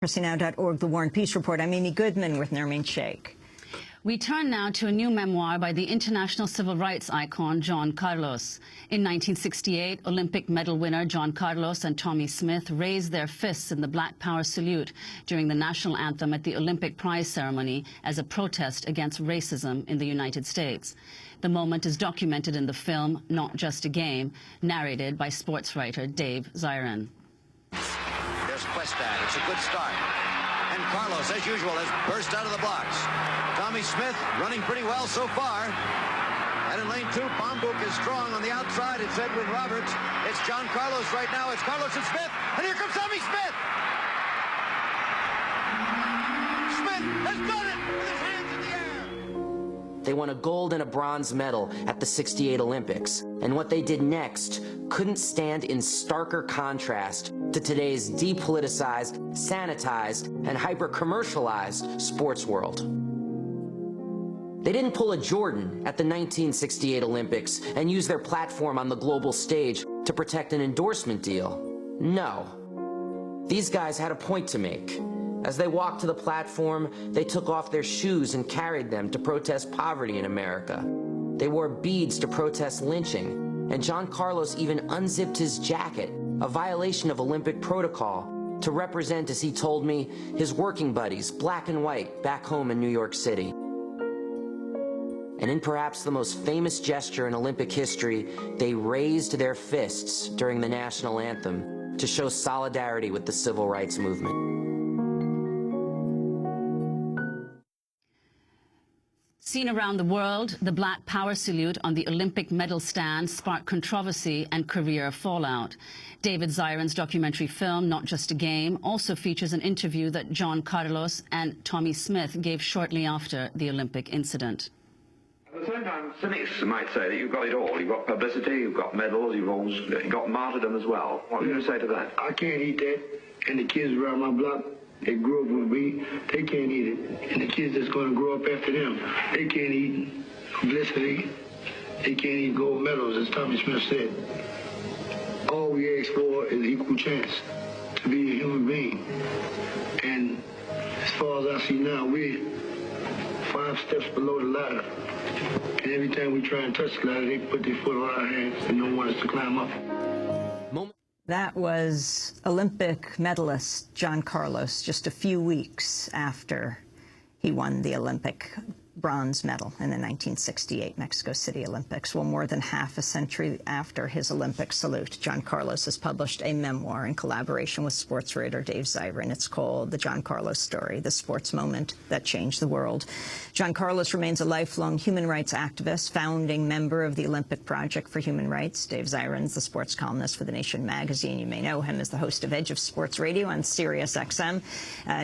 DemocracyNow.org, The War and Peace Report. I'm Amy Goodman with Nermeen Sheikh. We turn now to a new memoir by the international civil rights icon John Carlos. In 1968, Olympic medal winner John Carlos and Tommie Smith raised their fists in the Black Power salute during the national anthem at the Olympic prize ceremony as a protest against racism in the United States. The moment is documented in the film Not Just a Game, narrated by sports writer Dave Zirin. There's Questad. It's a good start. And Carlos, as usual, has burst out of the blocks. Tommie Smith running pretty well so far. And in lane 2, Bambouk is strong on the outside. It's Edwin Roberts. It's John Carlos right now. It's Carlos and Smith. And here comes Tommie Smith. Smith has done it with his hands in the air. They won a gold and a bronze medal at the '68 Olympics. And what they did next couldn't stand in starker contrast to today's depoliticized, sanitized, and hyper-commercialized sports world. They didn't pull a Jordan at the 1968 Olympics and use their platform on the global stage to protect an endorsement deal. No. These guys had a point to make. As they walked to the platform, they took off their shoes and carried them to protest poverty in America. They wore beads to protest lynching, and John Carlos even unzipped his jacket, a violation of Olympic protocol, to represent, as he told me, his working buddies, black and white, back home in New York City. And in perhaps the most famous gesture in Olympic history, they raised their fists during the national anthem to show solidarity with the civil rights movement. Seen around the world, the Black Power salute on the Olympic medal stand sparked controversy and career fallout. David Zirin's documentary film, Not Just a Game, also features an interview that John Carlos and Tommie Smith gave shortly after the Olympic incident. At the same time, cynics might say that you've got it all. You've got publicity, you've got medals, you've got martyrdom as well. What are you going to say to that? I can't eat that, and the kids around my block, they grew up with me, they can't eat it. And the kids that's going to grow up after them, they can't eat publicity, they can't eat gold medals, as Tommie Smith said. All we ask for is equal chance to be a human being. And as far as I see now, we're 5 steps below the ladder. And every time we try and touch the ladder, they put their foot on our hands and don't want us to climb up. That was Olympic medalist John Carlos just a few weeks after he won the Olympic bronze medal in the 1968 Mexico City Olympics. Well, more than half a century after his Olympic salute, John Carlos has published a memoir in collaboration with sports writer Dave Zirin. It's called The John Carlos Story, the sports moment that changed the world. John Carlos remains a lifelong human rights activist, founding member of the Olympic Project for Human Rights. Dave Zirin's the sports columnist for The Nation magazine. You may know him as the host of Edge of Sports Radio on Sirius XM.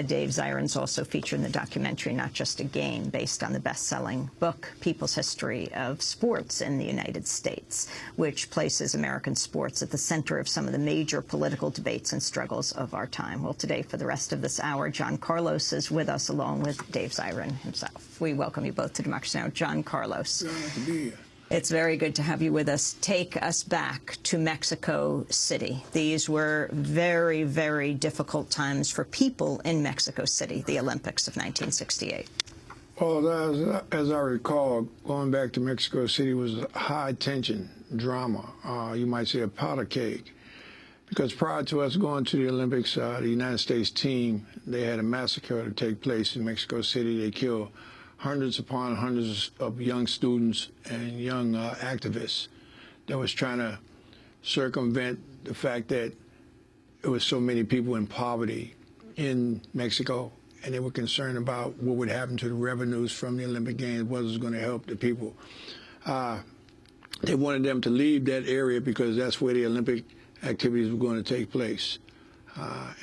Dave Zirin's also featured in the documentary Not Just a Game, based on the best-selling book, People's History of Sports in the United States, which places American sports at the center of some of the major political debates and struggles of our time. Well, today, for the rest of this hour, John Carlos is with us, along with Dave Zirin himself. We welcome you both to Democracy Now! John Carlos. Glad to be here. It's very good to have you with us. Take us back to Mexico City. These were very, very difficult times for people in Mexico City, the Olympics of 1968. Well, as I recall, going back to Mexico City was a high-tension drama. You might say a powder keg. Because prior to us going to the Olympics, the United States team, they had a massacre to take place in Mexico City. They killed hundreds upon hundreds of young students and young activists that was trying to circumvent the fact that there was so many people in poverty in Mexico, and they were concerned about what would happen to the revenues from the Olympic Games, what was going to help the people. They wanted them to leave that area because that's where the Olympic activities were going to take place.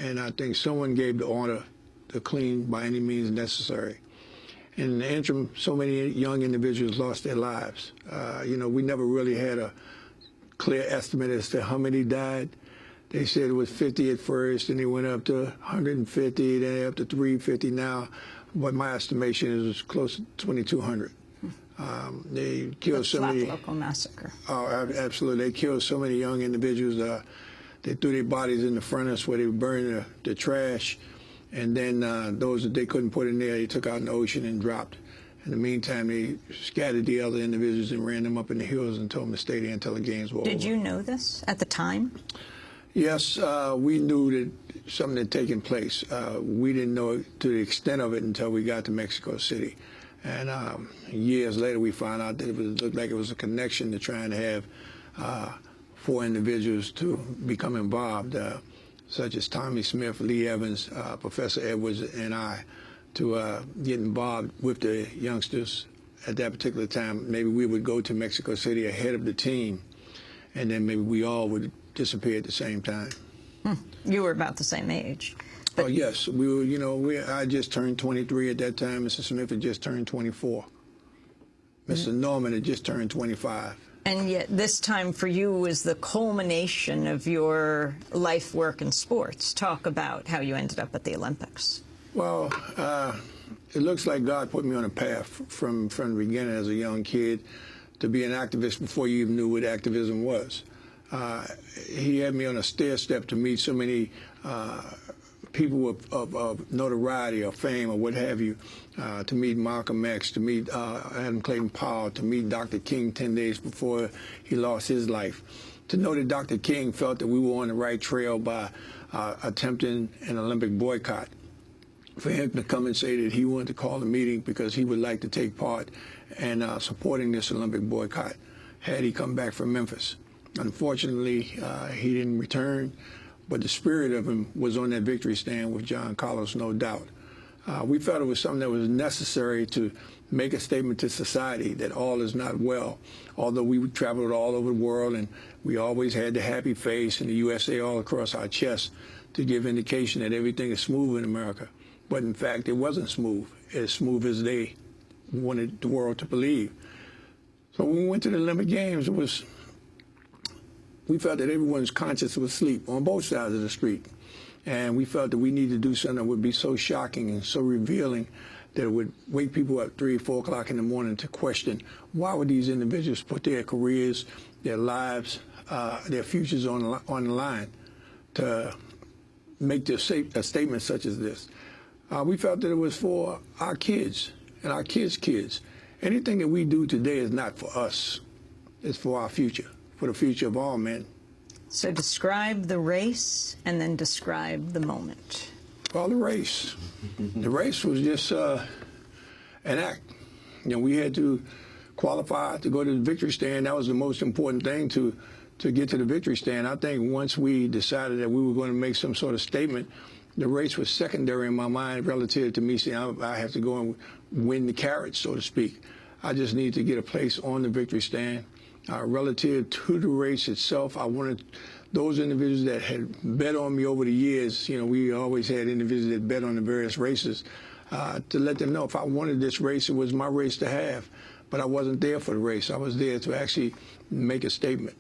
And I think someone gave the order to clean by any means necessary. In the interim, so many young individuals lost their lives. You know, we never really had a clear estimate as to how many died. They said it was 50 at first, and they went up to 150, then up to 350 now. But my estimation is close to 2,200. They killed so many. Local massacre. Oh, absolutely. They killed so many young individuals. They threw their bodies in the furnace where they were burning the trash. And then those that they couldn't put in there, they took out in the ocean and dropped. In the meantime, they scattered the other individuals and ran them up in the hills and told them to stay there until the games were over. Did you know this at the time? Yes, we knew that something had taken place. We didn't know it to the extent of it until we got to Mexico City. And years later, we found out that it looked like it was a connection to trying to have 4 individuals to become involved, such as Tommy Smith, Lee Evans, Professor Edwards, and I, to get involved with the youngsters at that particular time. Maybe we would go to Mexico City ahead of the team, and then maybe we all would disappear at the same time. You were about the same age. Oh, yes. We were, you know, I just turned 23 at that time. Mr. Smith had just turned 24. Mr. Norman had just turned 25. And yet this time for you was the culmination of your life, work, and sports. Talk about how you ended up at the Olympics. Well, it looks like God put me on a path from the beginning as a young kid to be an activist before you even knew what activism was. He had me on a stair step to meet so many people of notoriety or fame or what have you, to meet Malcolm X, to meet Adam Clayton Powell, to meet Dr. King 10 days before he lost his life, to know that Dr. King felt that we were on the right trail by attempting an Olympic boycott. For him to come and say that he wanted to call a meeting because he would like to take part in supporting this Olympic boycott had he come back from Memphis. Unfortunately, he didn't return, but the spirit of him was on that victory stand with John Carlos, no doubt. We felt it was something that was necessary to make a statement to society that all is not well. Although we traveled all over the world and we always had the happy face and the USA all across our chest to give indication that everything is smooth in America. But in fact, it wasn't as smooth as they wanted the world to believe. So when we went to the Olympic Games, we felt that everyone's conscience was asleep on both sides of the street. And we felt that we needed to do something that would be so shocking and so revealing that it would wake people up 3 or 4 o'clock in the morning to question, why would these individuals put their careers, their lives, their futures on the line to make a statement such as this? We felt that it was for our kids and our kids' kids. Anything that we do today is not for us. It's for our future, for the future of all men. So describe the race and then describe the moment. Well, the race. The race was just an act. You know, we had to qualify to go to the victory stand. That was the most important thing to get to the victory stand. I think once we decided that we were going to make some sort of statement, the race was secondary in my mind relative to me saying I have to go and win the carrot, so to speak. I just need to get a place on the victory stand. Relative to the race itself, I wanted those individuals that had bet on me over the years, you know, we always had individuals that bet on the various races, to let them know if I wanted this race, it was my race to have. But I wasn't there for the race. I was there to actually make a statement.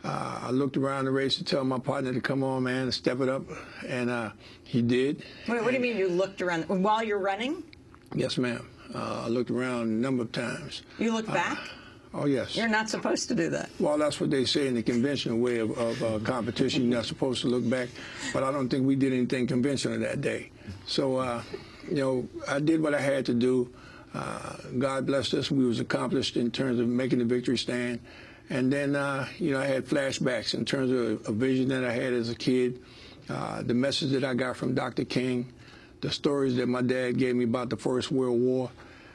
I looked around the race to tell my partner to come on, man, and step it up, and he did. Wait, what do you mean you looked around while you're running? Yes, ma'am. I looked around a number of times. You look back? Oh, yes. You're not supposed to do that. Well, that's what they say in the conventional way of competition. You're not supposed to look back, but I don't think we did anything conventional that day. So, you know, I did what I had to do. God blessed us. We was accomplished in terms of making the victory stand. And then, you know, I had flashbacks in terms of a vision that I had as a kid, the message that I got from Dr. King, the stories that my dad gave me about the First World War,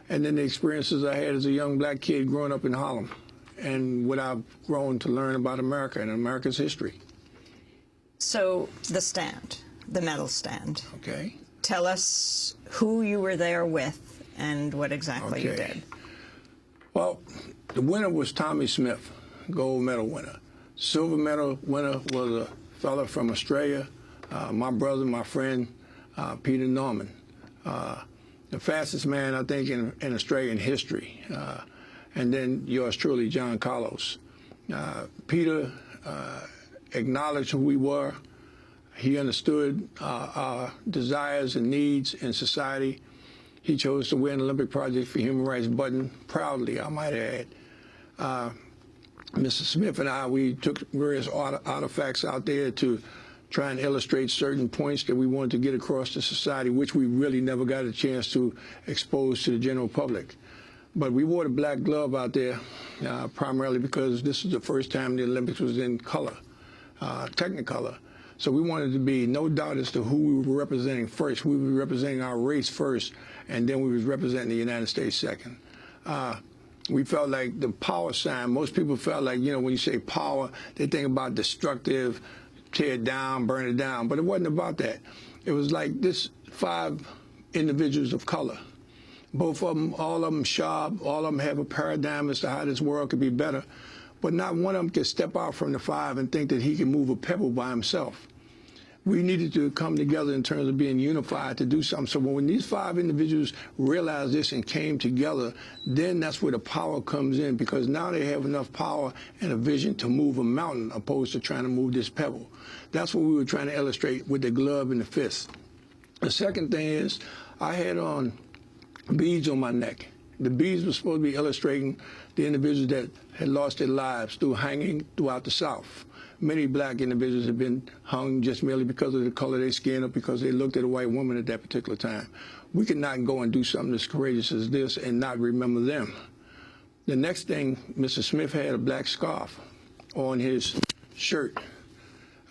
and then the experiences I had as a young black kid growing up in Harlem, and what I've grown to learn about America and America's history. So the stand, the medal stand. Okay. Tell us who you were there with and what exactly you did. Well, the winner was Tommy Smith, gold medal winner. Silver medal winner was a fellow from Australia, my brother, my friend, Peter Norman. The fastest man, I think, in Australian history. And then yours truly, John Carlos. Peter acknowledged who we were. He understood our desires and needs in society. He chose to wear an Olympic Project for Human Rights button, proudly, I might add. Mr. Smith and I, we took various artifacts out there to try and illustrate certain points that we wanted to get across to society, which we really never got a chance to expose to the general public. But we wore the black glove out there primarily because this is the first time the Olympics was in color, Technicolor. So we wanted to be no doubt as to who we were representing first. We were representing our race first, and then we was representing the United States second. We felt like the power sign, most people felt like, when you say power, they think about destructive, tear it down, burn it down. But it wasn't about that. It was like this 5 individuals of color. Both of them, all of them sharp, all of them have a paradigm as to how this world could be better. But not one of them could step out from the 5 and think that he can move a pebble by himself. We needed to come together in terms of being unified to do something. So when these 5 individuals realized this and came together, then that's where the power comes in, because now they have enough power and a vision to move a mountain opposed to trying to move this pebble. That's what we were trying to illustrate with the glove and the fist. The second thing is I had on beads on my neck. The beads were supposed to be illustrating the individuals that had lost their lives through hanging throughout the South. Many black individuals have been hung just merely because of the color of their skin or because they looked at a white woman at that particular time. We could not go and do something as courageous as this and not remember them. The next thing, Mr. Smith had a black scarf on his shirt,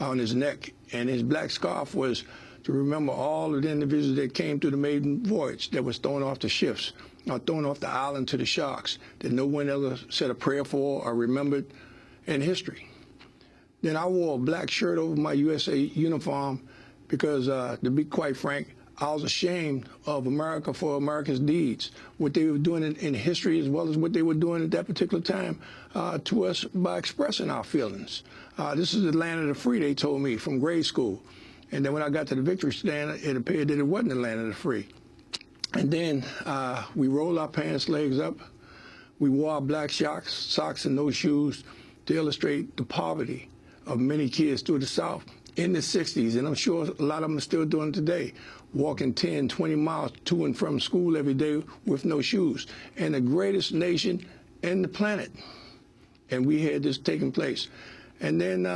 on his neck, and his black scarf was to remember all of the individuals that came through the maiden voyage that was thrown off the ships or thrown off the island to the sharks that no one ever said a prayer for or remembered in history. Then I wore a black shirt over my USA uniform because, to be quite frank, I was ashamed of America for America's deeds, what they were doing in history as well as what they were doing at that particular time to us by expressing our feelings. This is the land of the free, they told me, from grade school. And then when I got to the victory stand, it appeared that it wasn't the land of the free. And then we rolled our pants legs up. We wore our black socks and no shoes to illustrate the poverty of many kids through the South in the 60s. And I'm sure a lot of them are still doing it today, walking 10, 20 miles to and from school every day with no shoes. And the greatest nation in the planet. And we had this taking place. And then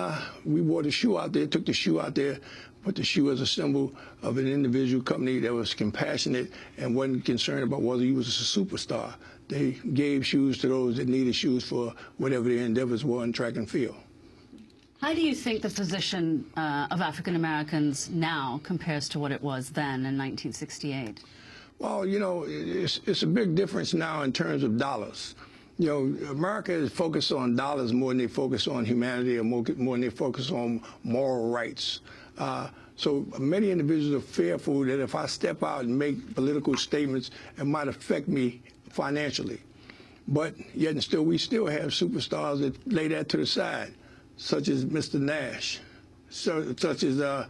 we wore the shoe out there, took the shoe out there, put the shoe as a symbol of an individual company that was compassionate and wasn't concerned about whether he was a superstar. They gave shoes to those that needed shoes for whatever their endeavors were in track and field. How do you think the position of African Americans now compares to what it was then in 1968? Well, it's a big difference now in terms of dollars. America is focused on dollars more than they focus on humanity or more than they focus on moral rights. So many individuals are fearful that if I step out and make political statements, it might affect me financially. But yet and still, we still have superstars that lay that to the side, such as Mr. Nash, such as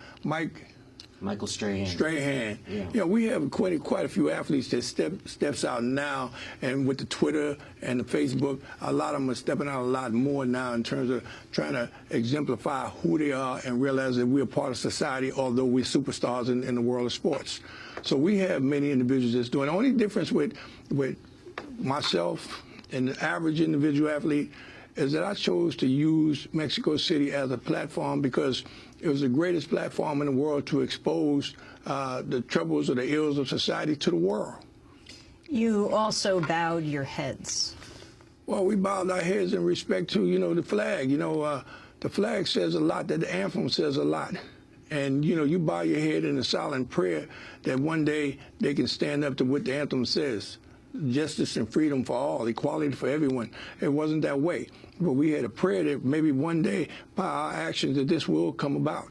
Michael Strahan. Strahan. Yeah. We have quite a few athletes that steps out now, and with the Twitter and the Facebook, a lot of them are stepping out a lot more now in terms of trying to exemplify who they are and realize that we're part of society, although we're superstars in the world of sports. So we have many individuals that's doing. The only difference with myself and the average individual athlete is that I chose to use Mexico City as a platform because it was the greatest platform in the world to expose the troubles or the ills of society to the world. You also bowed your heads. Well, we bowed our heads in respect to, the flag. The flag says a lot, that the anthem says a lot. And, you bow your head in a silent prayer that one day they can stand up to what the anthem says. Justice and freedom for all, equality for everyone. It wasn't that way. But we had a prayer that maybe one day, by our actions, that this will come about.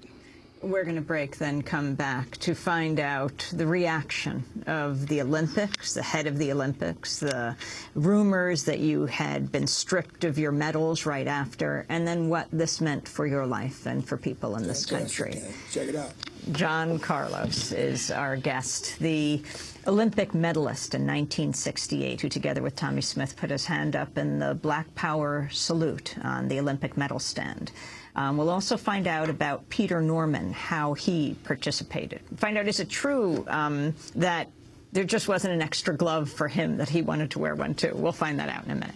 We're going to break, then come back to find out the reaction of the Olympics, the head of the Olympics, the rumors that you had been stripped of your medals right after, and then what this meant for your life and for people in this country. Check it out. John Carlos is our guest, the Olympic medalist in 1968, who together with Tommy Smith put his hand up in the Black Power salute on the Olympic medal stand. We'll also find out about Peter Norman, how he participated. Find out, is it true that there just wasn't an extra glove for him, that he wanted to wear one too? We'll find that out in a minute.